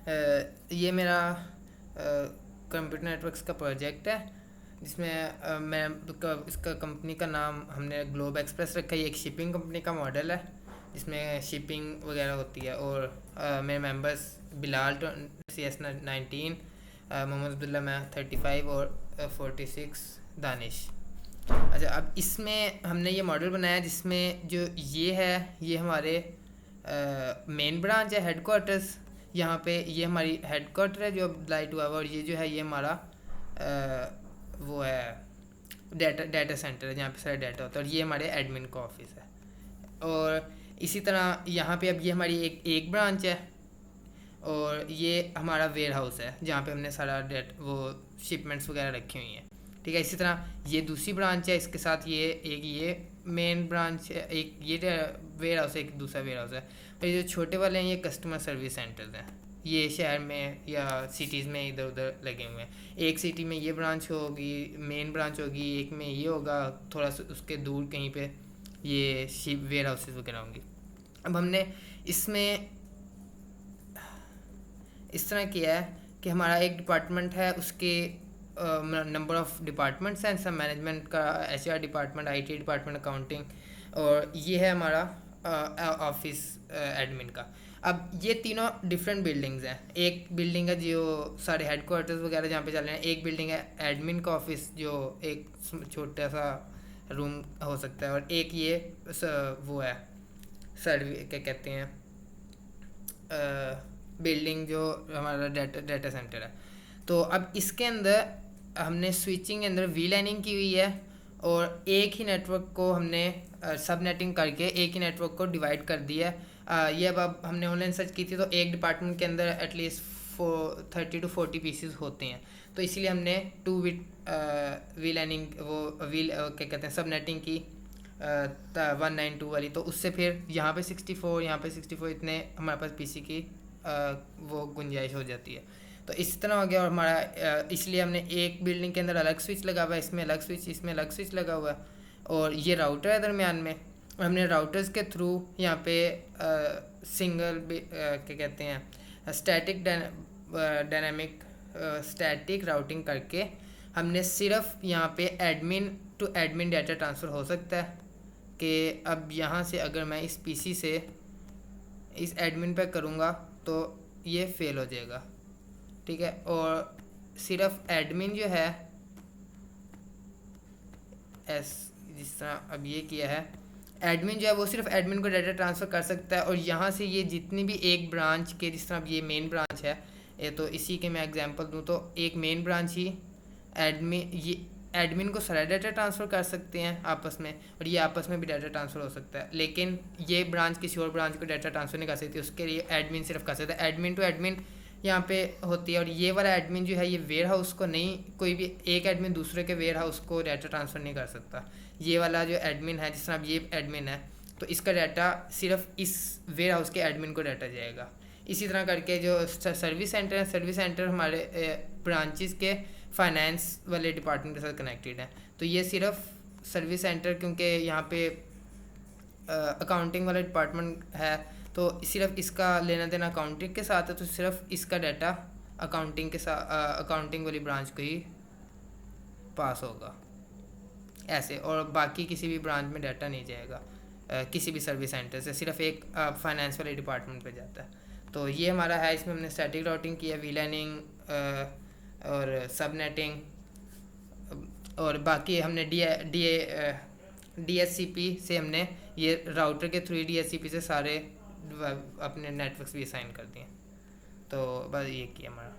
ये मेरा computer networks का प्रोजेक्ट है जिसमें मैं इसका कंपनी का नाम हमने ग्लोब एक्सप्रेस रखा है। ये एक शिपिंग कंपनी का मॉडल है जिसमें शिपिंग वगैरह होती है। और मेरे मेंबर्स बिलाल CS19, मोहम्मद अब्दुल्ला मैं 35 और 46 दानिश। अच्छा, अब इसमें हमने ये मॉडल बनाया जिसमें जो ये है ये हमारे मेन ब्रांच है, हेडक्वार्टर्स। यहाँ पे ये हमारी हेडक्वार्टर है जो अब लाइट हुआ हुआ, और ये जो है ये हमारा वो है डाटा सेंटर है जहाँ पे सारा डाटा होता है, और ये हमारे एडमिन का ऑफिस है। और इसी तरह यहाँ पे अब ये हमारी एक ब्रांच है, और ये हमारा वेयर हाउस है जहाँ पे हमने सारा वो शिपमेंट्स वगैरह रखी हुई हैं। ठीक है, इसी तरह ये दूसरी ब्रांच है, इसके साथ ये मेन ब्रांच है, एक ये वेयर हाउस है, एक दूसरा वेयर हाउस है। और ये जो छोटे वाले हैं ये कस्टमर सर्विस सेंटर्स हैं, ये शहर में या सिटीज़ में इधर उधर लगे हुए हैं। एक सिटी में ये ब्रांच होगी, मेन ब्रांच होगी, एक में ये होगा, थोड़ा सा उसके दूर कहीं पे ये वेयर हाउसेज वगैरह होंगी। अब हमने इसमें इस तरह किया है कि हमारा एक डिपार्टमेंट है, उसके नंबर ऑफ़ डिपार्टमेंट्स हैं, सब मैनेजमेंट का, HR department, IT department, accounting, और ये है हमारा ऑफिस एडमिन का। अब ये तीनों डिफरेंट बिल्डिंग्स हैं। एक बिल्डिंग है जो सारे हेडक्वार्टर्स वगैरह जहाँ पे चल रहे हैं, एक बिल्डिंग है एडमिन का ऑफिस जो एक छोटा सा रूम हो सकता है, और एक ये वो है क्या कहते हैं बिल्डिंग जो हमारा डाटा सेंटर है। तो अब इसके अंदर हमने स्विचिंग के अंदर वीलाइनिंग की हुई है, और एक ही नेटवर्क को हमने सब नेटिंग करके एक ही नेटवर्क को डिवाइड कर दिया है। ये अब हमने ऑनलाइन सर्च की थी तो एक डिपार्टमेंट के अंदर एटलीस्ट 30 to 40 पीसेस होते हैं, तो इसीलिए हमने 2 बिट वीलाइनिंग वो क्या कहते हैं सब नेटिंग की 192 वाली। तो उससे फिर यहाँ पे 64, यहाँ पे 64, इतने हमारे पास PC की वो गुंजाइश हो जाती है। तो इस तरह हो गया। और हमारा इसलिए हमने एक बिल्डिंग के अंदर अलग स्विच लगा हुआ है, इसमें अलग स्विच, इसमें अलग स्विच लगा हुआ है, और ये राउटर है दरमियान में। और हमने राउटर्स के थ्रू यहाँ पे सिंगल क्या कहते हैं स्टैटिक राउटिंग करके हमने सिर्फ यहाँ पे admin to admin data transfer हो सकता है। कि अब यहाँ से अगर मैं इस PC से इस एडमिन पे करूँगा तो ये फेल हो जाएगा। ठीक है, और सिर्फ एडमिन जो है जिस तरह अब ये किया है, एडमिन जो है वो सिर्फ एडमिन को डाटा ट्रांसफ़र कर सकता है। और यहाँ से ये जितनी भी एक ब्रांच के, जिस तरह अब ये मेन ब्रांच है, ये तो इसी के मैं एग्जांपल दूँ तो एक मेन ब्रांच ही एडमिन को सारा डाटा ट्रांसफ़र कर सकते हैं आपस में, और ये आपस में भी डाटा ट्रांसफ़र हो सकता है। लेकिन ये ब्रांच किसी और ब्रांच को डाटा ट्रांसफ़र नहीं कर सकती, उसके लिए एडमिन सिर्फ कर सकता है। एडमिन टू एडमिन यहाँ पे होती है। और ये वाला एडमिन जो है ये वेयर हाउस को नहीं, कोई भी एक एडमिन दूसरे के वेयर हाउस को डाटा ट्रांसफ़र नहीं कर सकता। ये वाला जो एडमिन है, जिस तरह अब ये एडमिन है तो इसका डाटा सिर्फ इस वेयर हाउस के एडमिन को डाटा जाएगा। इसी तरह करके जो सर्विस सेंटर है, सर्विस सेंटर हमारे ब्रांचेस के फाइनेंस वाले डिपार्टमेंट के साथ कनेक्टेड है। तो ये सिर्फ सर्विस सेंटर, क्योंकि यहाँ पे अकाउंटिंग वाला डिपार्टमेंट है तो सिर्फ इसका लेना देना अकाउंटिंग के साथ है, तो सिर्फ इसका डाटा अकाउंटिंग के साथ अकाउंटिंग वाली ब्रांच को ही पास होगा ऐसे, और बाकी किसी भी ब्रांच में डाटा नहीं जाएगा किसी भी सर्विस सेंटर से, सिर्फ एक फाइनेंस वाले डिपार्टमेंट पे जाता है। तो ये हमारा है, इसमें हमने स्टैटिक राउटिंग की है, वीलाइनिंग और सबनेटिंग, और बाकी हमने DHCP से हमने ये राउटर के थ्रू DHCP से सारे अपने नेटवर्क्स भी असाइन कर दिए। तो बस ये किया हमारा।